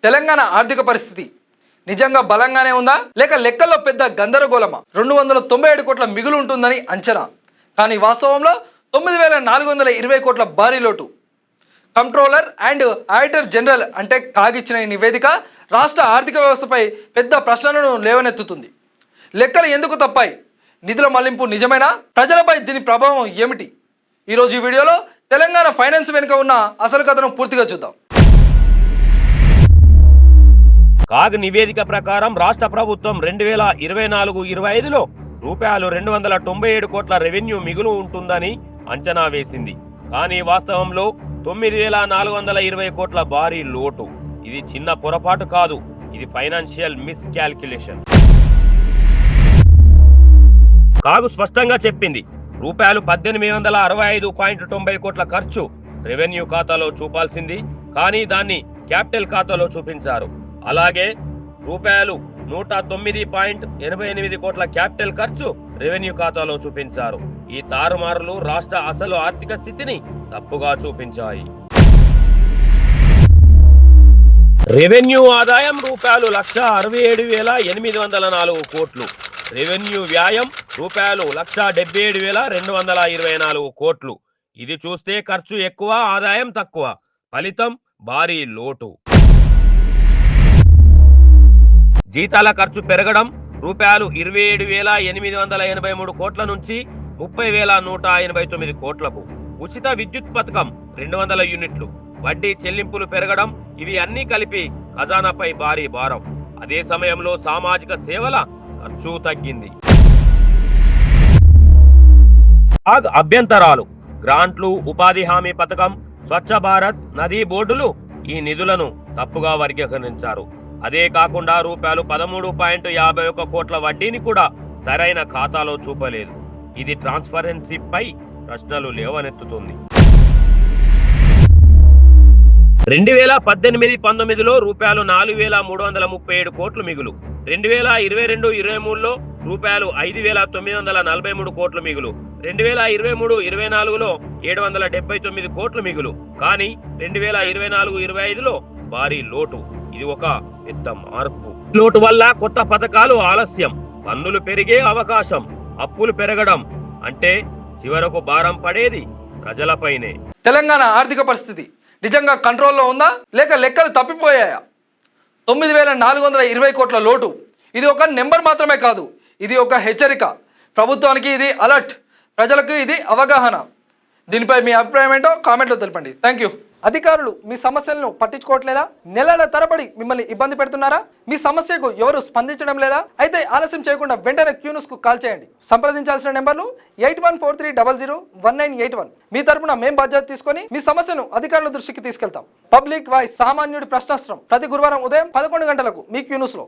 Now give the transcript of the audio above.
తెలంగాణ ఆర్థిక పరిస్థితి నిజంగా బలంగానే ఉందా లేక లెక్కల్లో పెద్ద గందరగోళమా? 297 కోట్ల మిగులు ఉంటుందని అంచనా, కానీ వాస్తవంలో 9420 కోట్ల భారీ లోటు. కంట్రోలర్ అండ్ ఆడిటర్ జనరల్ అంటే కాగిచ్చిన ఈ నివేదిక రాష్ట్ర ఆర్థిక వ్యవస్థపై పెద్ద ప్రశ్నలను లేవనెత్తుతుంది. లెక్కలు ఎందుకు తప్పాయి? నిధుల మళ్లింపు నిజమేనా? ప్రజలపై దీని ప్రభావం ఏమిటి? ఈరోజు ఈ వీడియోలో తెలంగాణ ఫైనాన్స్ వెనుక ఉన్న అసలు కథను పూర్తిగా చూద్దాం. కాగ్ నివేదిక ప్రకారం రాష్ట్ర ప్రభుత్వం 2024-25లో రూపాయలు 297 కోట్ల రెవెన్యూ మిగులు ఉంటుందని అంచనా వేసింది. కానీ వాస్తవంలో 9420 కోట్ల భారీ లోటు. ఇది చిన్న పొరపాటు కాదు, ఇది ఫైనాన్షియల్ మిస్ క్యాల్కులేషన్. కాగు స్పష్టంగా చెప్పింది, రూపాయలు 1865.90 కోట్ల ఖర్చు రెవెన్యూ ఖాతాలో చూపాల్సింది, కానీ దాన్ని క్యాపిటల్ ఖాతాలో చూపించారు. అలాగే రూపాయలు 109.88 కోట్ల క్యాపిటల్ ఖర్చు రెవెన్యూ ఖాతాలో చూపించారు. ఈ తారుమారులు రాష్ట్ర అసలు ఆర్థిక స్థితిని తప్పుగా చూపించాయి. రెవెన్యూ ఆదాయం రూపాయలు 167,804 కోట్లు, రెవెన్యూ వ్యాయం రూపాయలు 177,224 కోట్లు. ఇది చూస్తే ఖర్చు ఎక్కువ, ఆదాయం తక్కువ, ఫలితం భారీ లోటు. జీతాల ఖర్చు పెరగడం రూపాయలు 27,883 కోట్ల నుంచి 30,189 కోట్లకు. ఉచిత విద్యుత్ పథకం 200 యూనిట్లు, వడ్డీ చెల్లింపులు పెరగడం, ఇవి అన్నీ కలిపి ఖజానాపై భారీ భారం. అదే సమయంలో సామాజిక సేవల ఖర్చు తగ్గింది. అభ్యంతరాలు, గ్రాంట్లు, ఉపాధి హామీ పథకం, స్వచ్ఛ భారత్, నదీ బోర్డులు ఈ నిధులను తప్పుగా వర్గీకరించారు. అదే కాకుండా రూపాయలు 13.51 కోట్ల వడ్డీని కూడా సరైన ఖాతాలో చూపలేదు. ఇది ట్రాన్స్పరెన్సీపై ప్రశ్నలు లేవనెత్తుతుంది. 2018-19లో రూపాయలు 4,337 కోట్లు మిగులు, 2022-23లో రూపాయలు 5,943 కోట్లు మిగులు, 2023-24లో 779 కోట్లు మిగులు. కానీ 2024-25లో భారీ లోటు. ఇది ఒక పెద్ద మార్పు. లోటు వల్ల కొత్త పథకాలు ఆలస్యం, పన్నులు పెరిగే అవకాశం, అప్పులు పెరగడం, అంటే చివరకు భారం పడేది ప్రజలపైనే. తెలంగాణ ఆర్థిక పరిస్థితి నిజంగా కంట్రోల్లో ఉందా లేక లెక్కలు తప్పిపోయాయా? 9,420 కోట్ల లోటు ఇది ఒక నెంబర్ మాత్రమే కాదు, ఇది ఒక హెచ్చరిక. ప్రభుత్వానికి ఇది అలర్ట్, ప్రజలకు ఇది అవగాహన. దీనిపై మీ అభిప్రాయం ఏంటో కామెంట్లో తెలపండి. Thank you. అధికారులు మీ సమస్యలను పట్టించుకోవట్లేదా? నెలల తరబడి మిమ్మల్ని ఇబ్బంది పెడుతున్నారా? మీ సమస్యకు ఎవరు స్పందించడం లేదా? అయితే ఆలస్యం చేయకుండా వెంటనే క్యూన్యూస్కు కాల్ చేయండి. సంప్రదించాల్సిన నెంబర్లు 8143001981. మీ తరపున మేము బాధ్యత తీసుకొని మీ సమస్యను అధికారుల దృష్టికి తీసుకెళ్తాం. పబ్లిక్ వాయిస్, సామాన్యుడి ప్రశ్నాస్త్రం, ప్రతి గురువారం ఉదయం 11 గంటలకు మీ క్యూన్యూస్లో.